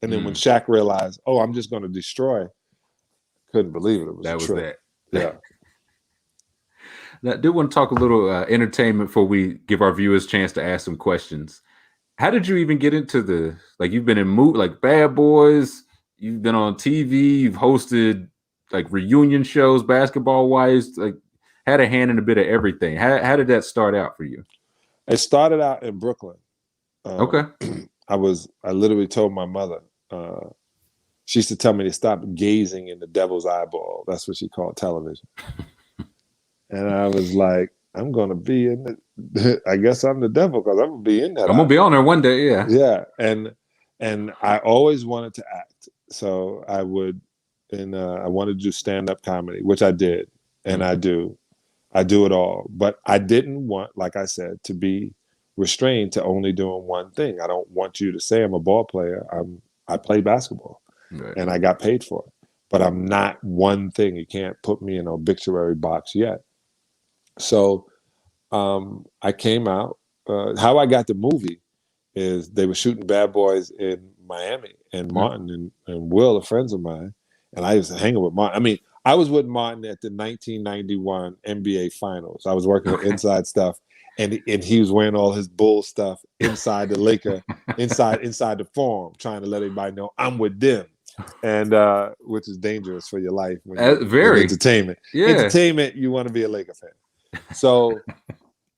and then when Shaq realized, oh, I'm just going to destroy, couldn't believe it. It was that was Trill. that. Yeah. Now, I do want to talk a little entertainment before we give our viewers a chance to ask some questions. How did you even get into you've been in like Bad Boys, you've been on TV, you've hosted like reunion shows, basketball wise, like had a hand in a bit of everything. How did that start out for you? It started out in Brooklyn. Okay. I literally told my mother, she used to tell me to stop gazing in the devil's eyeball. That's what she called television. And I was like, I'm going to be in I guess I'm the devil because I'm going to be in that. I'm going to be on there one day. Yeah. Yeah. And I always wanted to act. So I would, and I wanted to do stand-up comedy, which I did. And I do it all. But I didn't want, like I said, to be restrained to only doing one thing. I don't want you to say I'm a ball player. I play basketball, and I got paid for it. But I'm not one thing. You can't put me in an obituary box yet. So I came out. How I got the movie is they were shooting Bad Boys in Miami, and Martin and Will are friends of mine, and I used to hang with Martin. I mean, I was with Martin at the 1991 NBA Finals. I was working with inside stuff, and he was wearing all his Bull stuff inside the Laker, inside the forum, trying to let everybody know I'm with them, and which is dangerous for your life. Very entertainment. Yeah, entertainment. You want to be a Laker fan. So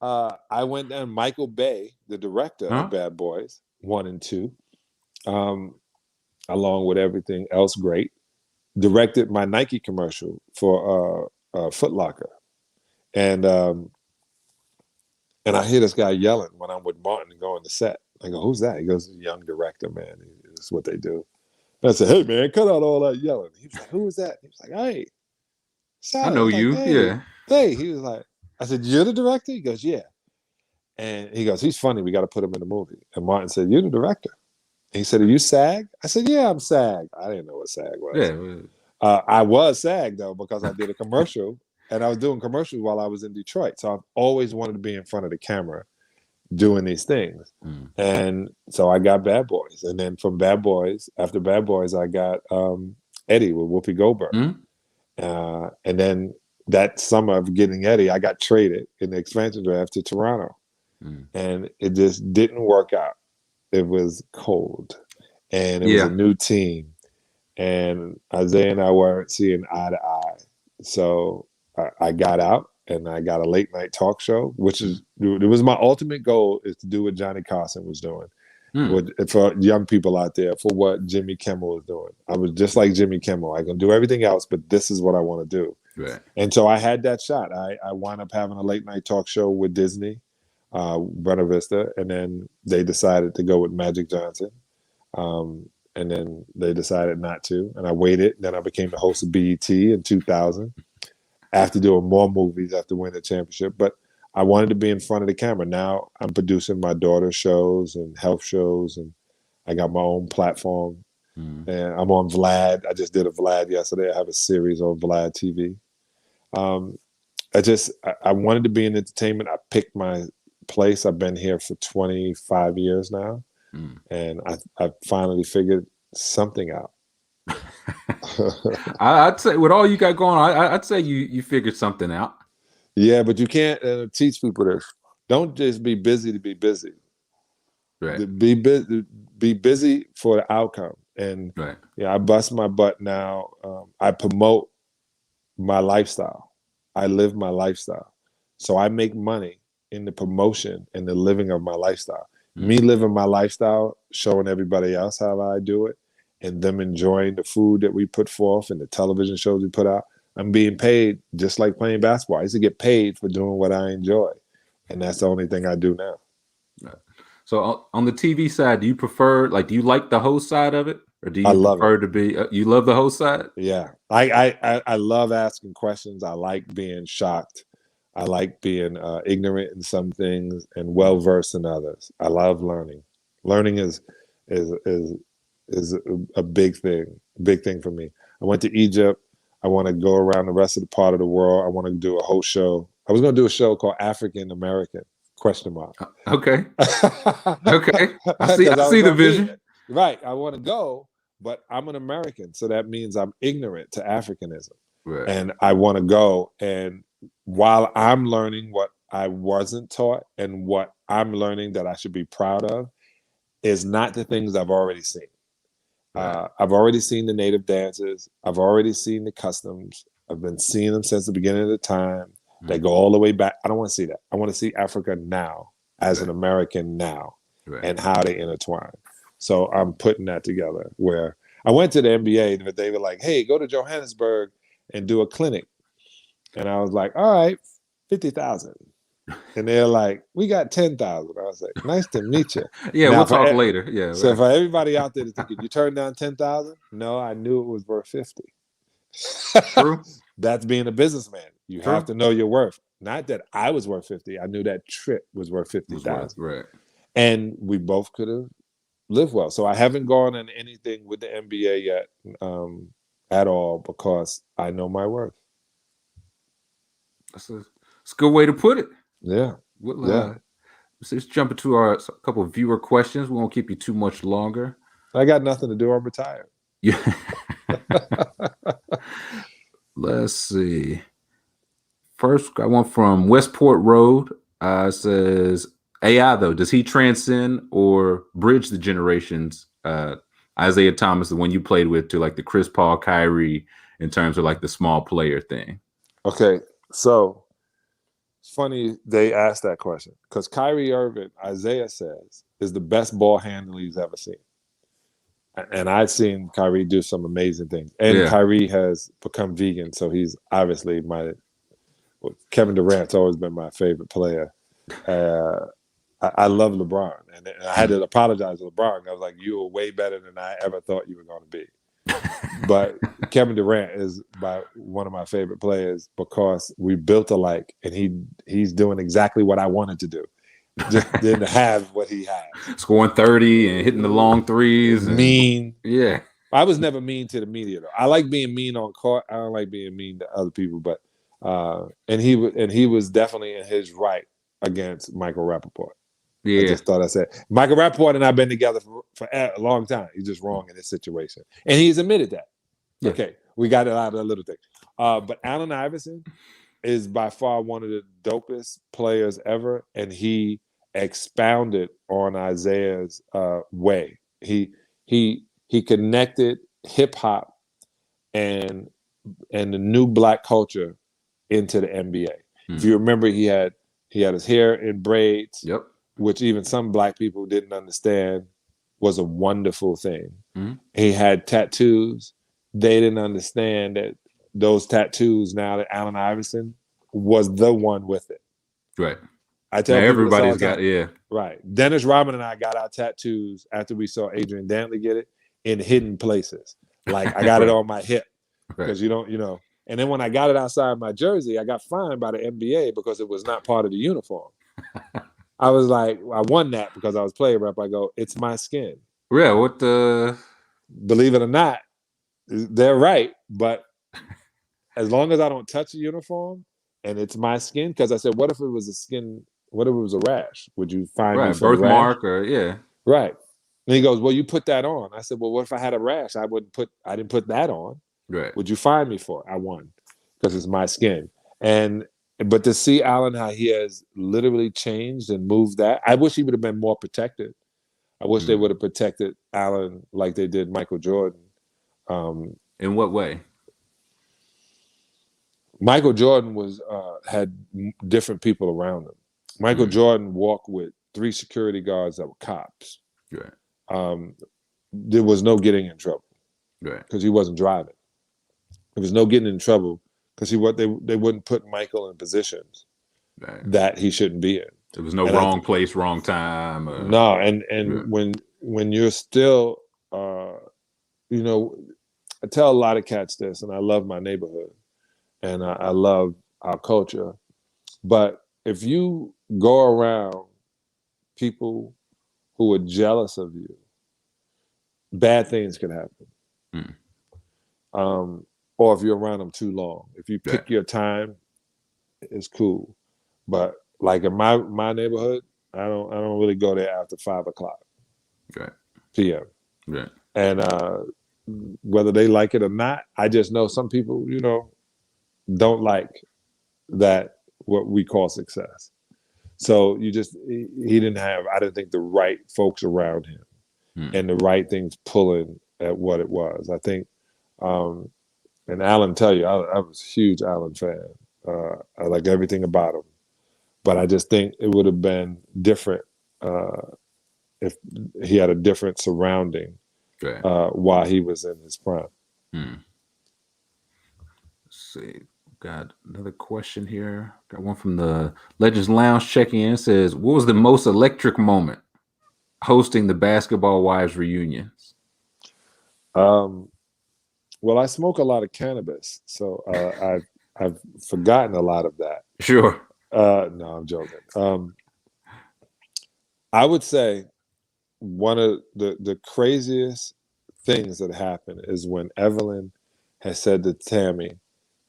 I went down. Michael Bay, the director of Bad Boys 1 and 2, along with everything else great, directed my Nike commercial for Foot Locker, and I hear this guy yelling when I'm with Martin and going to set. I go, "Who's that?" He goes, "Young director, man. It's what they do." And I said, "Hey, man, cut out all that yelling." He was like, "Who is that?" He was like, "Hey, Salley." I know you. Like, hey, Yeah. Hey, he was like, I said, "You're the director?" He goes, "Yeah." And he goes, "He's funny. We got to put him in the movie." And Martin said, "You're the director." And he said, "Are you SAG?" I said, "Yeah, I'm SAG." I didn't know what SAG was. Yeah. I was SAG though, because I did a commercial, and I was doing commercials while I was in Detroit. So I've always wanted to be in front of the camera doing these things. And so I got Bad Boys. And then from Bad Boys, after Bad Boys, I got Eddie with Whoopi Goldberg. And then that summer of getting Eddie, I got traded in the expansion draft to Toronto. And it just didn't work out. It was cold. And it was a new team. And Isaiah and I weren't seeing eye to eye. So I got out, and I got a late night talk show, it was my ultimate goal, is to do what Johnny Carson was doing. For young people out there, for what Jimmy Kimmel was doing. I was just like Jimmy Kimmel. I can do everything else, but this is what I want to do. Right. And so I had that shot. I wound up having a late night talk show with Disney, Buena Vista, and then they decided to go with Magic Johnson. And then they decided not to, and I waited. Then I became the host of BET in 2000 after doing more movies, after winning the championship. But I wanted to be in front of the camera. Now I'm producing my daughter's shows and health shows, and I got my own platform. And I'm on Vlad. I just did a Vlad yesterday. I have a series on Vlad TV. I wanted to be in entertainment. I picked my place. I've been here for 25 years now. And I finally figured something out. I'd say with all you got going on, I'd say you figured something out. Yeah, but you can't teach people this. Don't just be busy to be busy. Right. Be busy for the outcome. And I bust my butt now. I promote my lifestyle. I live my lifestyle. So I make money in the promotion and the living of my lifestyle. Me living my lifestyle, showing everybody else how I do it, and them enjoying the food that we put forth and the television shows we put out. I'm being paid just like playing basketball. I used to get paid for doing what I enjoy. And that's the only thing I do now. So on the TV side, do you prefer, like, do you like the host side of it, or do I you love prefer it. to be? You love the host side? Yeah, I love asking questions. I like being shocked. I like being ignorant in some things and well versed in others. I love learning. Learning is is is a big thing for me. I went to Egypt. I want to go around the rest of the part of the world. I want to do a whole show. I was going to do a show called African American question mark. Okay. Okay. I see. Because I I was see the going to be vision. right. I want to go, but I'm an American, so that means I'm ignorant to Africanism, Right. and I want to go. And while I'm learning what I wasn't taught and what I'm learning that I should be proud of, is not the things I've already seen. Right. I've already seen the native dances. I've already seen the customs. I've been seeing them since the beginning of the time. They go all the way back. I don't want to see that. I want to see Africa now, as an American now, and how they intertwine. So I'm putting that together. Where I went to the NBA, but they were like, "Hey, go to Johannesburg and do a clinic," and I was like, "All right, 50,000." And they're like, "We got 10,000." I was like, "Nice to meet you." Yeah, Now, we'll talk later. Yeah. so Right. for everybody out there that's thinking, you turned down 10,000? No, I knew it was worth 50. True. That's being a businessman. You True. have to know your worth. Not that I was worth 50. I knew that trip was worth 50,000. Right. And we both could have lived well. So I haven't gone on anything with the NBA yet at all, because I know my worth. That's a good way to put it. Yeah. We'll, Yeah. let's jump into a couple of viewer questions. We won't keep you too much longer. I got nothing to do. I'm retired. Yeah. Let's see. First, I want from Westport Road. Says, AI, though, does he transcend or bridge the generations? Isaiah Thomas, the one you played with, to like the Chris Paul, Kyrie, in terms of like the small player thing. Okay, so it's funny they asked that question, because Kyrie Irving, Isaiah says, is the best ball handler he's ever seen. And I've seen Kyrie do some amazing things. And Kyrie has become vegan, so he's obviously Kevin Durant's always been my favorite player. I love LeBron, and I had to apologize to LeBron. I was like, "You were way better than I ever thought you were going to be." But Kevin Durant is one of my favorite players, because we built alike, and he's doing exactly what I wanted to do. Just didn't have what he had. Scoring 30 and hitting the long threes. Mean. Yeah. I was never mean to the media, though. I like being mean on court. I don't like being mean to other people. But and he was definitely in his right against Michael Rappaport. Yeah. I just thought I said Michael Rappaport and I've been together for a long time. He's just wrong in this situation, and he's admitted that. Yeah. Okay, we got it out of a little thing. But Allen Iverson is by far one of the dopest players ever, and he expounded on Isaiah's way. He connected hip hop and the new black culture into the NBA. Mm-hmm. If you remember, he had his hair in braids. Yep. Which even some black people didn't understand was a wonderful thing. Mm-hmm. He had tattoos. They didn't understand that those tattoos, now that Allen Iverson was the one with it. Right. I tell now everybody's got, yeah. Right. Dennis Rodman and I got our tattoos after we saw Adrian Dantley get it in hidden places. Like, I got it on my hip, because you don't, and then when I got it outside my jersey, I got fined by the NBA because it was not part of the uniform. I was like, I won that because I was player rep. I go, it's my skin. Yeah, what the? Believe it or not, they're right. But as long as I don't touch the uniform and it's my skin, because I said, what if it was a skin? What if it was a rash? Would you find me for birthmark or yeah? Right. And he goes, well, you put that on. I said, well, what if I had a rash? I didn't put that on. Right. Would you find me for it? I won because it's my skin. But to see Allen, how he has literally changed and moved that, I wish he would have been more protected. I wish they would have protected Allen like they did Michael Jordan. In what way? Michael Jordan had different people around him. Michael Jordan walked with 3 security guards that were cops. Right. There was no getting in trouble. Right. Because he wasn't driving. There was no getting in trouble because they wouldn't put Michael in positions that he shouldn't be in. There was no And wrong place, wrong time. No, and Yeah. when you're still, you know, I tell a lot of cats this, and I love my neighborhood, and I love our culture. But if you go around people who are jealous of you, bad things can happen. Mm. Or if you're around them too long, if you Yeah. pick your time, it's cool. But like in my neighborhood, I don't really go there after 5 o'clock Right. p.m. Right. And whether they like it or not, I just know some people, don't like that what we call success. So he didn't have, I didn't think, the right folks around him and the right things pulling at what it was. I think, and Alan tell you, I was a huge Alan fan. I like everything about him, but I just think it would have been different if he had a different surrounding Right. while he was in his prime. Let's see. Got another question here. Got one from the Legends Lounge checking in. It says, what was the most electric moment hosting the Basketball Wives reunions? Well, I smoke a lot of cannabis, so I've forgotten a lot of that. Sure. No, I'm joking. I would say one of the craziest things that happened is when Evelyn had said to Tammy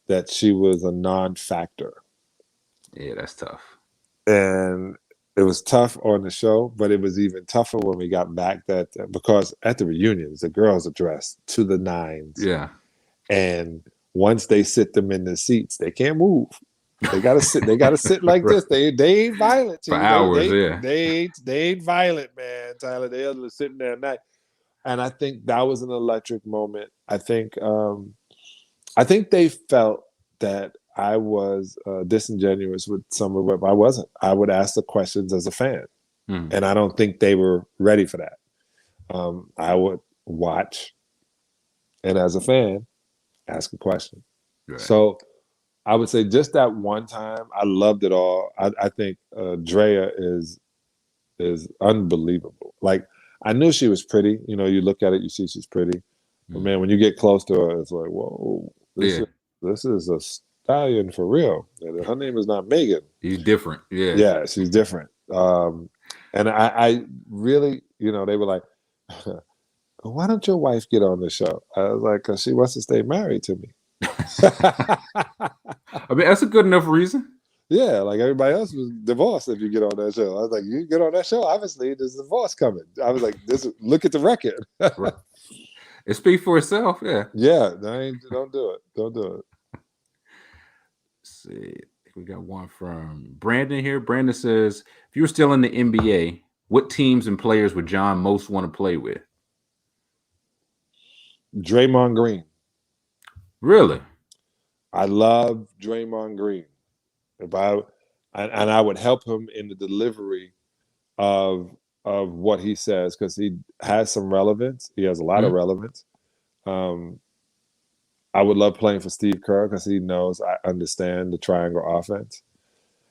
that she was a non-factor. Yeah, that's tough. And it was tough on the show, but it was even tougher when we got back because at the reunions, the girls are dressed to the nines. Yeah. And once they sit them in the seats, they can't move. They gotta sit. They gotta sit like this. They ain't violent for hours. Yeah, they ain't violent, man. Tyler, they are sitting there at night, and I think that was an electric moment. I think they felt that I was disingenuous with some of what I wasn't. I would ask the questions as a fan, and I don't think they were ready for that. I would watch, and as a fan, ask a question. Right. So I would say just that one time, I loved it all. I think Drea is unbelievable. Like, I knew she was pretty. You look at it, you see she's pretty. But man, when you get close to her, it's like, whoa, this is a stallion for real. Her name is not Megan. She's different. Yeah. Yeah, she's different. And I really, they were like, why don't your wife get on the show? I was like, because she wants to stay married to me. I mean, that's a good enough reason. Yeah, like everybody else was divorced if you get on that show. I was like, you get on that show, obviously there's a divorce coming. I was like, look at the record. Right. It speaks for itself, yeah. Yeah, don't do it. Don't do it. Let's see. We got one from Brandon here. Brandon says, if you were still in the NBA, what teams and players would John most want to play with? Draymond Green. Really? I love Draymond Green. I would help him in the delivery of what he says, because he has some relevance. He has a lot of relevance. I would love playing for Steve Kerr because he knows I understand the triangle offense.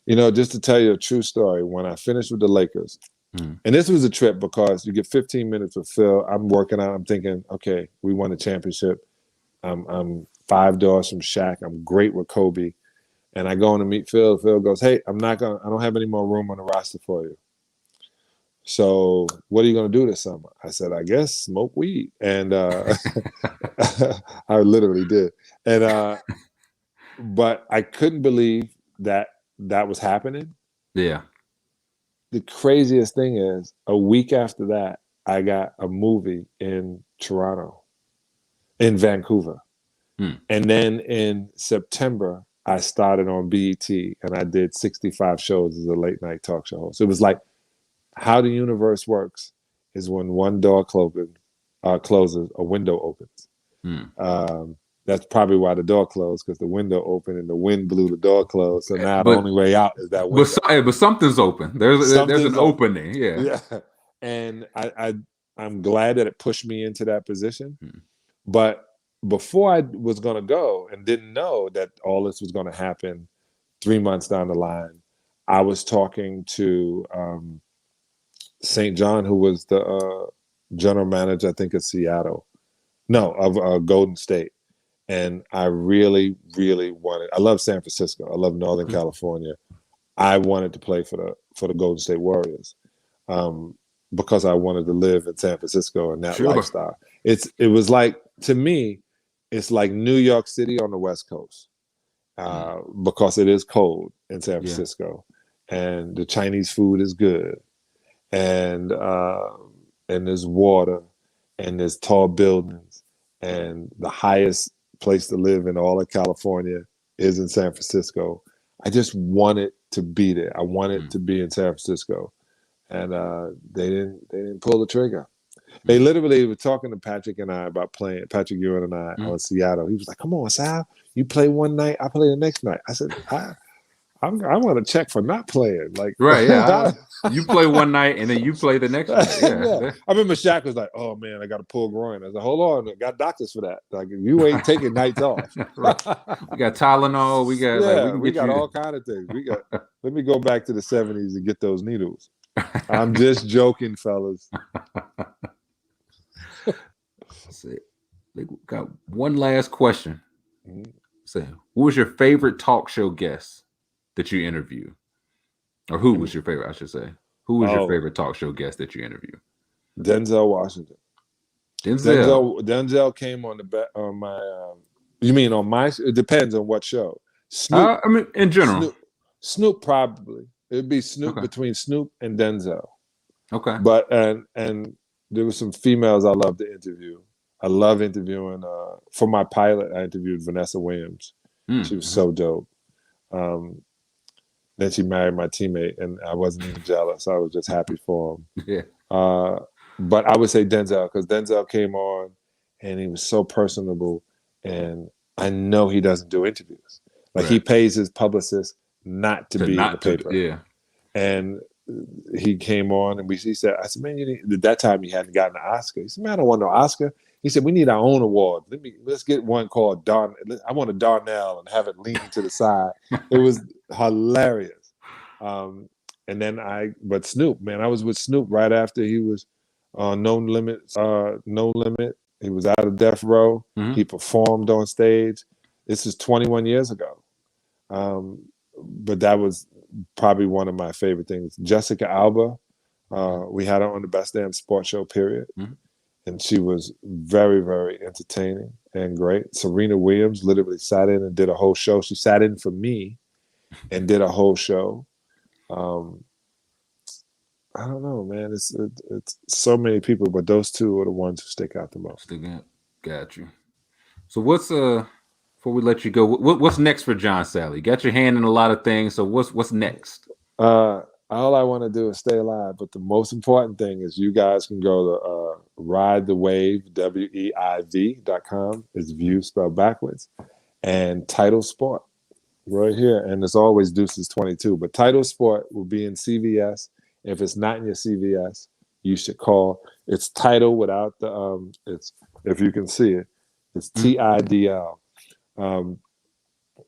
Just to tell you a true story, when I finished with the Lakers, and this was a trip because you get 15 minutes with Phil. I'm working out. I'm thinking, okay, we won a championship. I'm 5 doors from Shaq. I'm great with Kobe. And I go in to meet Phil. Phil goes, hey, I don't have any more room on the roster for you. So what are you going to do this summer? I said, I guess smoke weed. And I literally did. And but I couldn't believe that was happening. Yeah. The craziest thing is, a week after that, I got a movie in Vancouver. And then in September, I started on BET and I did 65 shows as a late night talk show host. It was like, how the universe works is when one door closes, a window opens. That's probably why the door closed, because the window opened and the wind blew the door closed. So now the only way out is that window. But something's open. There's an opening. Yeah. Yeah. And I'm glad that it pushed me into that position. But before I was going to go and didn't know that all this was going to happen 3 months down the line, I was talking to St. John, who was the general manager, I think, of Seattle. No, of Golden State. And I really, really wanted. I love San Francisco. I love Northern California. I wanted to play for the Golden State Warriors because I wanted to live in San Francisco and that lifestyle. It was like, to me, it's like New York City on the West Coast because it is cold in San Francisco, and the Chinese food is good, and there's water, and there's tall buildings, and the highest place to live in all of California is in San Francisco. I just wanted to be there. I wanted to be in San Francisco, and they didn't pull the trigger. They literally were talking to Patrick and I about playing. Patrick Ewing and I on Seattle. He was like, "Come on, Sal, you play one night, I play the next night." I said, I want to check for not playing. Like, right, yeah. You play one night and then you play the next night. Yeah. I remember Shaq was like, "Oh man, I got to pull groin." I said, "Hold on, I got doctors for that. Like, you ain't taking nights off." Right. We got Tylenol. We got we got all kind of things. We got. Let me go back to the '70s and get those needles. I'm just joking, fellas. We got one last question. So, who was your favorite talk show guest that you interviewed? Or who was your favorite, I should say. Who was your favorite talk show guest that you interviewed? Denzel Washington. Denzel came on my you mean on my, it depends on what show. Snoop, I mean, in general. Snoop probably. It'd be Snoop, between Snoop and Denzel. Okay. But and there were some females I love to interview. I love interviewing for my pilot. I interviewed Vanessa Williams. She was so dope. Then she married my teammate, and I wasn't even jealous. I was just happy for him. Yeah. But I would say Denzel, because Denzel came on and he was so personable, and I know he doesn't do interviews. Like, he pays his publicist not to be in the paper. Yeah. And he came on, and he said, I said, man, at that time he hadn't gotten an Oscar. He said, man, I don't want no Oscar. He said, we need our own award. Let's get one called Darn. I want a Darnell and have it lean to the side. It was hilarious. And then but Snoop, man, I was with Snoop right after he was No Limit. He was out of Death Row. He performed on stage. This is 21 years ago. But that was probably one of my favorite things. Jessica Alba, we had her on the Best Damn Sports Show, period. And she was very, very entertaining and great. Serena Williams literally sat in and did a whole show. She sat in for me and did a whole show. I don't know, man. It's so many people, but those two are the ones who stick out the most. Got you. So what's before we let you go, what's next for John Salley? Got your hand in a lot of things. So what's next? All I want to do is stay alive. But the most important thing is you guys can go to Ride the Wave, WEIV.com. It's view spelled backwards. And Title Sport right here. And it's always Deuces 22. But Title Sport will be in CVS. If it's not in your CVS, you should call. It's Title without the it's, if you can see it, it's TIDL.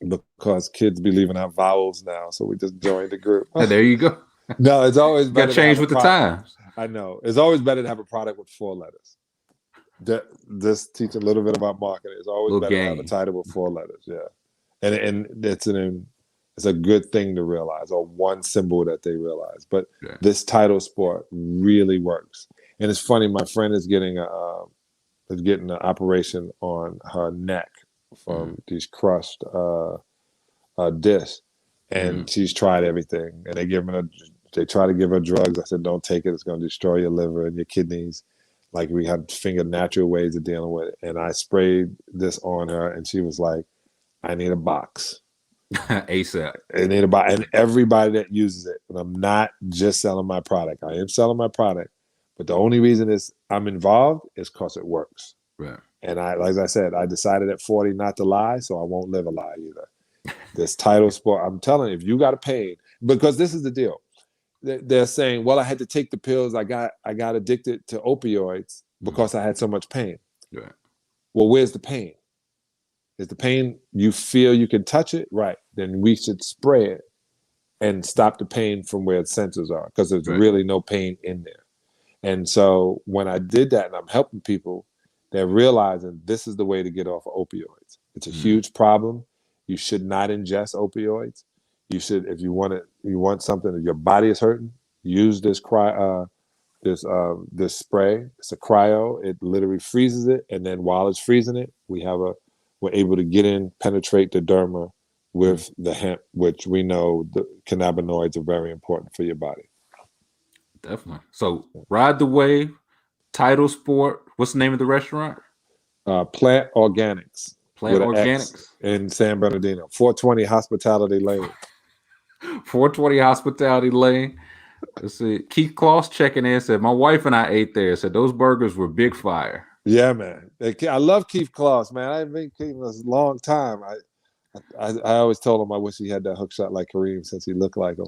Because kids be leaving out vowels now, so we just joined the group. There you go. No, it's always better. Got to change with the times. I know. It's always better to have a product with 4 letters. This teach a little bit about marketing. It's always better to have a title with 4 letters. Yeah, and it's a good thing to realize, or one symbol that they realize. But this Title Sport really works, and it's funny. My friend is getting an operation on her neck from these crushed discs, and she's tried everything, and they try to give her drugs. I said, don't take it. It's going to destroy your liver and your kidneys. Like, we have fingered natural ways of dealing with it. And I sprayed this on her, and she was like, I need a box. ASAP. I need a box. And everybody that uses it, and I'm not just selling my product. I am selling my product. But the only reason I'm involved is because it works. Right. And like I said, I decided at 40 not to lie, so I won't live a lie either. This Title Sport, I'm telling you, if you got a pain, because this is the deal. They're saying, well, I had to take the pills. I got addicted to opioids because I had so much pain. Right. Well, where's the pain? Is the pain you feel you can touch it? Right. Then we should spray it and stop the pain from where its centers are, because there's Right. really no pain in there. And so when I did that and I'm helping people, they're realizing this is the way to get off of opioids. It's a huge problem. You should not ingest opioids. You should, if you want something that your body is hurting, use this this spray. It's a cryo. It literally freezes it, and then while it's freezing it, we're able to get in, penetrate the derma with the hemp, which we know the cannabinoids are very important for your body. Definitely. So Ride the Wave, Title Sport. What's the name of the restaurant? Plant Organics. Plant with an Organics X in San Bernardino, 420 Hospitality Lane. 420 Hospitality Lane. Let's see. Keith Kloss checking in said, my wife and I ate there. Said those burgers were big fire. Yeah, man. I love Keith Kloss, man. I've been Keith a long time. I always told him I wish he had that hook shot like Kareem, since he looked like him.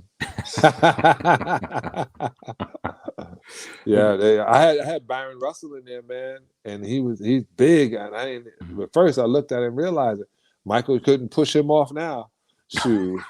Yeah, I had Byron Russell in there, man, and he's big. And I didn't. But first, I looked at him and realized it. Michael couldn't push him off now. Shoot.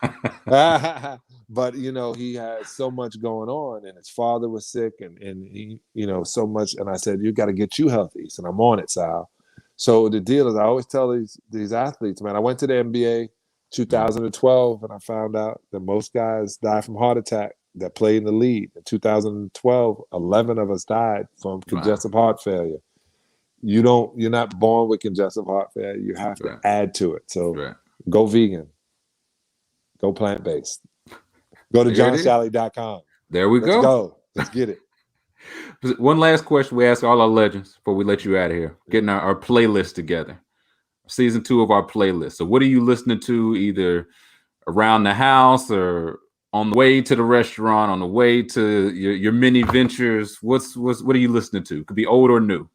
But he had so much going on, and his father was sick, and he, so much. And I said, you got to get you healthy. He said, I'm on it, Sal. So the deal is, I always tell these athletes, man, I went to the NBA 2012, and I found out that most guys die from heart attack that played in the league. In 2012, 11 of us died from congestive heart failure. You're not born with congestive heart failure. You have to add to it. So go vegan. Go plant-based. Go to johnsalley.com. There we go. Let's get it. One last question we ask all our legends before we let you out of here. Getting our playlist together. Season 2 of our playlist. So what are you listening to, either around the house or on the way to the restaurant, on the way to your mini ventures? What are you listening to? Could be old or new.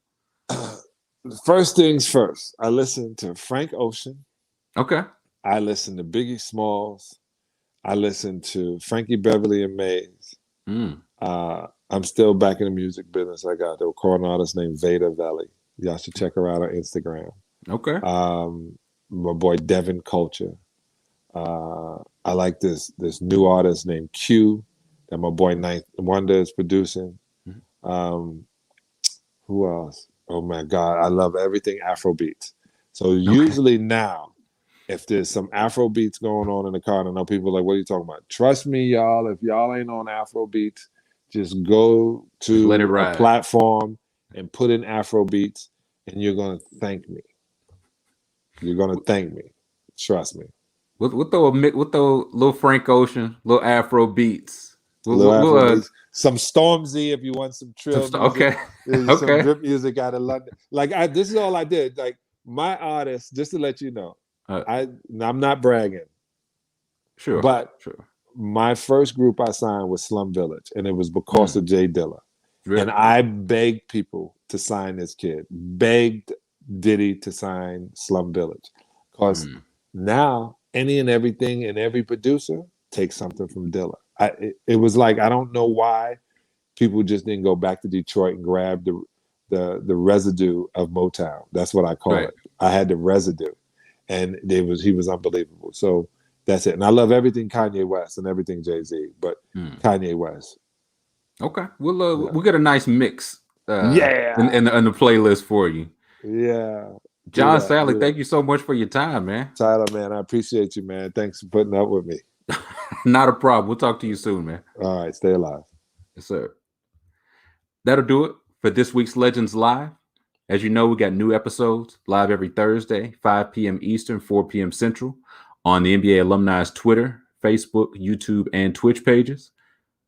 First things first. I listen to Frank Ocean. Okay. I listen to Biggie Smalls. I listen to Frankie Beverly and Mays. I'm still back in the music business. I got a recording artist named Veda Valley. Y'all should check her out on Instagram. Okay. My boy Devin Culture. I like this new artist named Q that my boy Ninth Wonder is producing. Who else? Oh my God, I love everything Afrobeats. So usually now, if there's some Afro beats going on in the car, and I know people are like, what are you talking about? Trust me, y'all, if y'all ain't on Afro beats, just go to a platform and put in Afro beats, and you're going to thank me. You're going to thank me. Trust me. We'll throw little Frank Ocean, little Afro beats. Some Stormzy if you want some Trill music. Okay. Some drip music out of London. This is all I did. Like, my artists, just to let you know, I'm not bragging. Sure. But my first group I signed was Slum Village, and it was because of Jay Dilla. Really? And I begged people to sign this kid. Begged Diddy to sign Slum Village. Because now any and everything and every producer takes something from Dilla. It was like, I don't know why people just didn't go back to Detroit and grab the residue of Motown. That's what I call it. I had the residue. And he was unbelievable. So that's it. And I love everything Kanye West and everything Jay-Z, but Kanye West. Okay. We'll get a nice mix in the playlist for you. Yeah. John Salley, thank you so much for your time, man. Tyler, man, I appreciate you, man. Thanks for putting up with me. Not a problem. We'll talk to you soon, man. All right. Stay alive. Yes, sir. That'll do it for this week's Legends Live. As you know, we got new episodes live every Thursday, 5 p.m. Eastern, 4 p.m. Central, on the NBA Alumni's Twitter, Facebook, YouTube, and Twitch pages.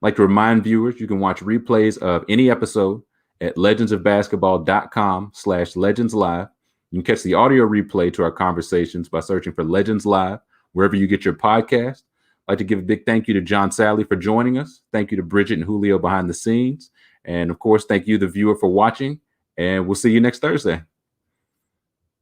I'd like to remind viewers you can watch replays of any episode at legendsofbasketball.com/legendslive. You can catch the audio replay to our conversations by searching for Legends Live wherever you get your podcast. I'd like to give a big thank you to John Salley for joining us. Thank you to Bridget and Julio behind the scenes. And of course, thank you, the viewer, for watching. And we'll see you next Thursday.